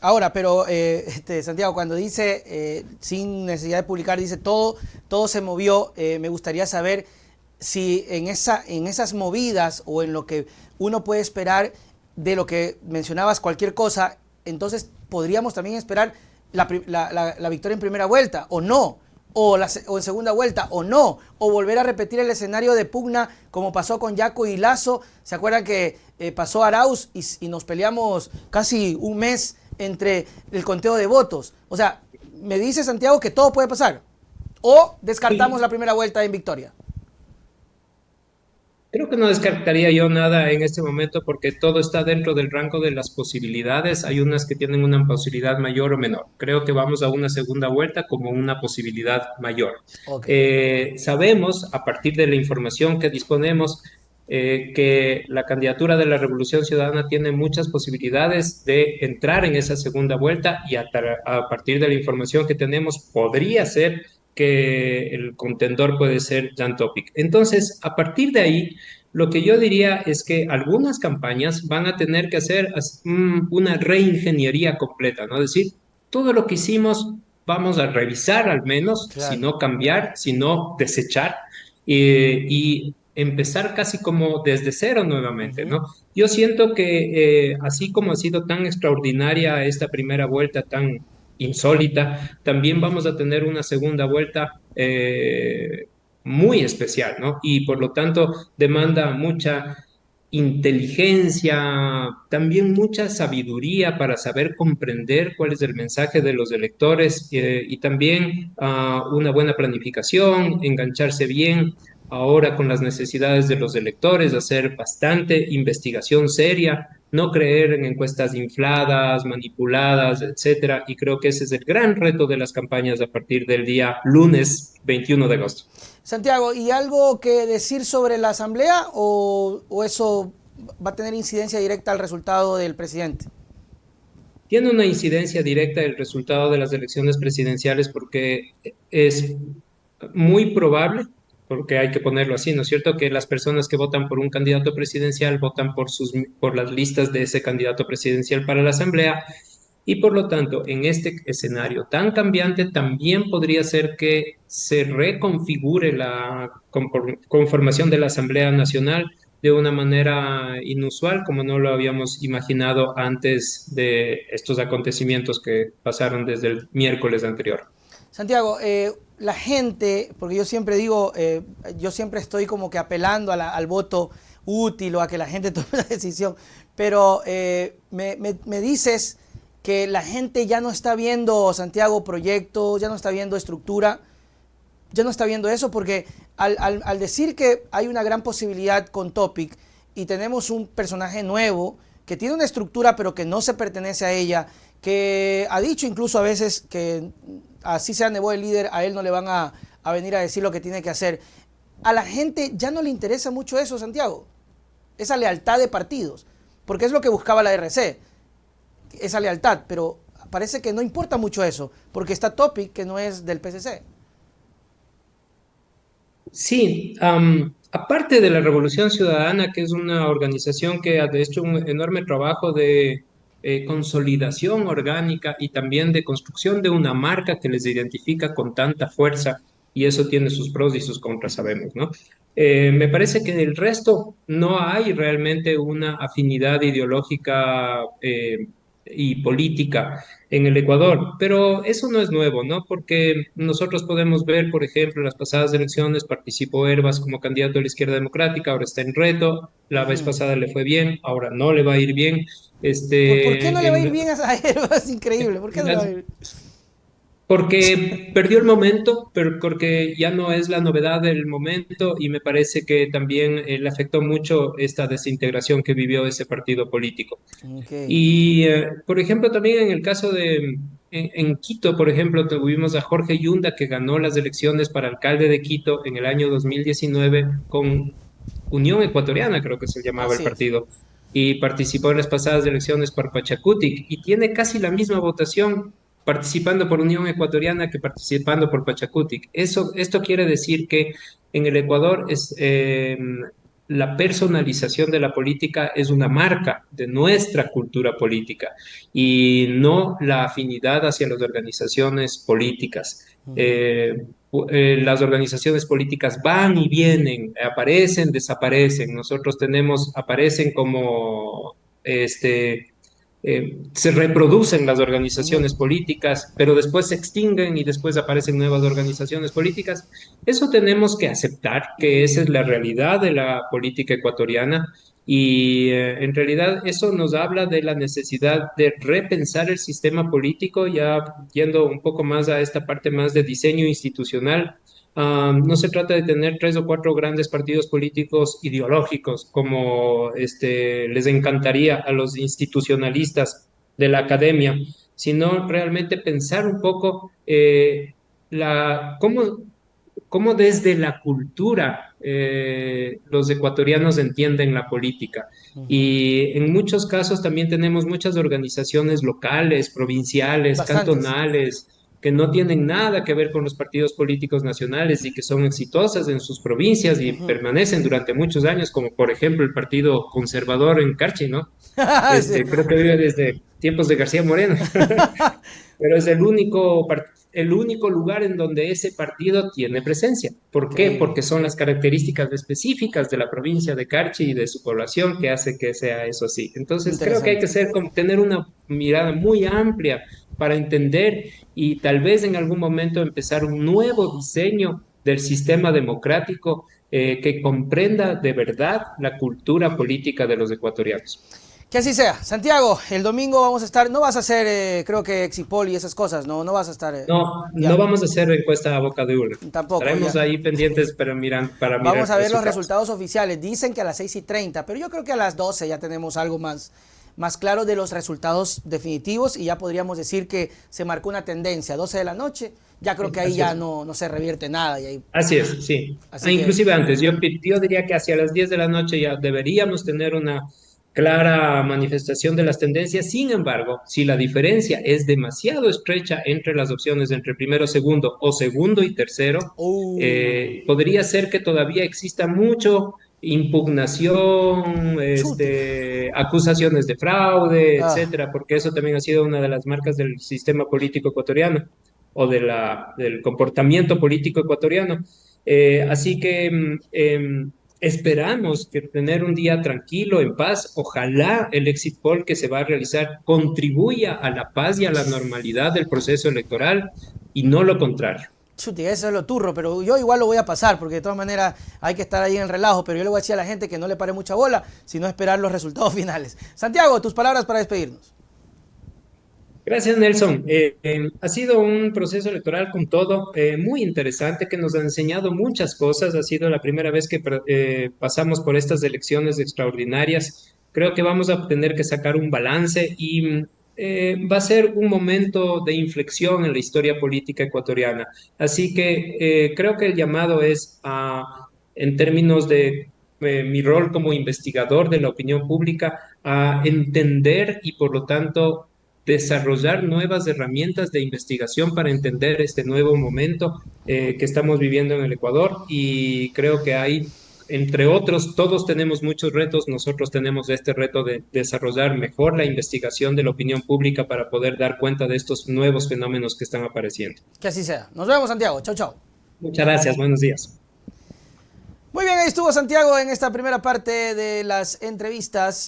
Ahora, pero Santiago, cuando dice sin necesidad de publicar, dice todo se movió, me gustaría saber si en esas movidas o en lo que uno puede esperar de lo que mencionabas, cualquier cosa, entonces podríamos también esperar la victoria en primera vuelta, o no, o en segunda vuelta, o no, o volver a repetir el escenario de pugna como pasó con Yaco y Lazo. ¿Se acuerdan que pasó Arauz y nos peleamos casi un mes entre el conteo de votos? O sea, me dice Santiago que todo puede pasar, o descartamos la Sí, primera vuelta en victoria. creo que no descartaría yo nada en este momento porque todo está dentro del rango de las posibilidades. Hay unas que tienen una posibilidad mayor o menor. Creo que vamos a una segunda vuelta como una posibilidad mayor. Ok. Sabemos, a partir de la información que disponemos, que la candidatura de la Revolución Ciudadana tiene muchas posibilidades de entrar en esa segunda vuelta y a partir de la información que tenemos podría ser que el contendor puede ser Jan Topic. Entonces, a partir de ahí, lo que yo diría es que algunas campañas van a tener que hacer una reingeniería completa, ¿no? Es decir, todo lo que hicimos vamos a revisar al menos, si Claro. no cambiar, si no desechar, y empezar casi como desde cero nuevamente, Ujú. ¿no? Yo siento que así como ha sido tan extraordinaria esta primera vuelta, tan insólita, también vamos a tener una segunda vuelta muy especial, ¿no? Y por lo tanto demanda mucha inteligencia, también mucha sabiduría para saber comprender cuál es el mensaje de los electores y también una buena planificación, engancharse bien ahora con las necesidades de los electores, hacer bastante investigación seria, no creer en encuestas infladas, manipuladas, etcétera. Y creo que ese es el gran reto de las campañas a partir del día lunes 21 de agosto. Santiago, ¿y algo que decir sobre la asamblea o eso va a tener incidencia directa al resultado del presidente? Tiene una incidencia directa el resultado de las elecciones presidenciales porque es muy probable, porque hay que ponerlo así, ¿no es cierto?, que las personas que votan por un candidato presidencial votan por las listas de ese candidato presidencial para la Asamblea y por lo tanto, en este escenario tan cambiante, también podría ser que se reconfigure la conformación de la Asamblea Nacional de una manera inusual, como no lo habíamos imaginado antes de estos acontecimientos que pasaron desde el miércoles anterior. Santiago, la gente, porque yo siempre digo, yo siempre estoy como que apelando al voto útil o a que la gente tome una decisión, pero me dices que la gente ya no está viendo, Santiago, proyectos, ya no está viendo estructura, ya no está viendo eso porque al decir que hay una gran posibilidad con Topic y tenemos un personaje nuevo que tiene una estructura pero que no se pertenece a ella, que ha dicho incluso a veces que así sea Nebo el líder, a él no le van a venir a decir lo que tiene que hacer. A la gente ya no le interesa mucho eso, Santiago, esa lealtad de partidos, porque es lo que buscaba la RC, esa lealtad, pero parece que no importa mucho eso, porque está Topic que no es del PCC. Sí, aparte de la Revolución Ciudadana, que es una organización que ha hecho un enorme trabajo de consolidación orgánica y también de construcción de una marca que les identifica con tanta fuerza, y eso tiene sus pros y sus contras, sabemos, ¿no? Me parece que del resto no hay realmente una afinidad ideológica y política en el Ecuador, pero eso no es nuevo, ¿no? Porque nosotros podemos ver, por ejemplo, en las pasadas elecciones participó Herbas como candidato de la izquierda democrática, ahora está en reto, la vez Ujú. pasada le fue bien, ahora no le va a ir bien. ¿Por qué no le va a ir En, bien a Zaero? Es increíble. ¿Por qué no le va a ir bien? porque perdió el momento, pero porque ya no es la novedad del momento y me parece que también le afectó mucho esta desintegración que vivió ese partido político. Ok. Y, por ejemplo, también en el caso en Quito, por ejemplo, tuvimos a Jorge Yunda que ganó las elecciones para alcalde de Quito en el año 2019 con Unión Ecuatoriana, creo que se llamaba el Así es. partido, y participó en las pasadas elecciones por Pachacutic y tiene casi la misma votación participando por Unión Ecuatoriana que participando por Pachacutic. Esto quiere decir que en el Ecuador la personalización de la política es una marca de nuestra cultura política y no la afinidad hacia las organizaciones políticas. Las organizaciones políticas van y vienen, aparecen, desaparecen. Nosotros tenemos, aparecen como se reproducen las organizaciones políticas, pero después se extinguen y después aparecen nuevas organizaciones políticas. Eso tenemos que aceptar, que esa es la realidad de la política ecuatoriana y en realidad eso nos habla de la necesidad de repensar el sistema político, ya yendo un poco más a esta parte más de diseño institucional. No se trata de tener tres o cuatro grandes partidos políticos ideológicos, como les encantaría a los institucionalistas de la academia, sino realmente pensar un poco cómo, cómo desde la cultura los ecuatorianos entienden la política. Y en muchos casos también tenemos muchas organizaciones locales, provinciales, Bastantes. cantonales, que no tienen nada que ver con los partidos políticos nacionales y que son exitosas en sus provincias y permanecen durante muchos años, como por ejemplo el Partido Conservador en Carchi, ¿no? Sí. Creo que vive desde tiempos de García Moreno, pero es el único lugar en donde ese partido tiene presencia. ¿Por qué? Increíble. Porque son las características específicas de la provincia de Carchi y de su población que hace que sea eso así. Entonces, creo que hay que Interesante. tener una mirada muy amplia para entender y tal vez en algún momento empezar un nuevo diseño del sistema democrático que comprenda de verdad la cultura política de los ecuatorianos. Que así sea. Santiago, el domingo vamos a estar, no vas a hacer, creo que Exipol y esas cosas, no, no vas a estar, No, no ya, vamos a hacer encuesta a boca de urna. tampoco, Estaremos ya. ahí pendientes para Vamos mirar a ver los resultados. resultados oficiales. Dicen que a las 6:30, pero yo creo que a las 12 ya tenemos algo más claro de los resultados definitivos y ya podríamos decir que se marcó una tendencia. 12 de la noche, ya creo que ahí Así ya es. no se revierte nada. Y ahí, Así es, sí. así que, Inclusive antes, yo diría que hacia las 10 de la noche ya deberíamos tener una clara manifestación de las tendencias. Sin embargo, si la diferencia es demasiado estrecha entre las opciones entre primero, segundo o segundo y tercero, uh, podría ser que todavía exista mucho impugnación, chute. acusaciones de fraude, Ah, etcétera, porque eso también ha sido una de las marcas del sistema político ecuatoriano o del comportamiento político ecuatoriano. Así que esperamos que tener un día tranquilo, en paz. Ojalá el exit poll que se va a realizar contribuya a la paz y a la normalidad del proceso electoral y no lo contrario. chute, eso es lo turro, pero yo igual lo voy a pasar, porque de todas maneras hay que estar ahí en el relajo, pero yo le voy a decir a la gente que no le pare mucha bola, sino esperar los resultados finales. Santiago, tus palabras para despedirnos. Gracias, Nelson. Ha sido un proceso electoral con todo muy interesante que nos ha enseñado muchas cosas. Ha sido la primera vez que pasamos por estas elecciones extraordinarias. Creo que vamos a tener que sacar un balance y va a ser un momento de inflexión en la historia política ecuatoriana. Así que creo que el llamado es en términos de mi rol como investigador de la opinión pública, a entender y por lo tanto desarrollar nuevas herramientas de investigación para entender este nuevo momento que estamos viviendo en el Ecuador y creo que hay, entre otros, todos tenemos muchos retos, nosotros tenemos este reto de desarrollar mejor la investigación de la opinión pública para poder dar cuenta de estos nuevos fenómenos que están apareciendo. Que así sea. Nos vemos, Santiago. Chau, chau. Muchas gracias, buenos días. Muy bien, ahí estuvo Santiago en esta primera parte de las entrevistas.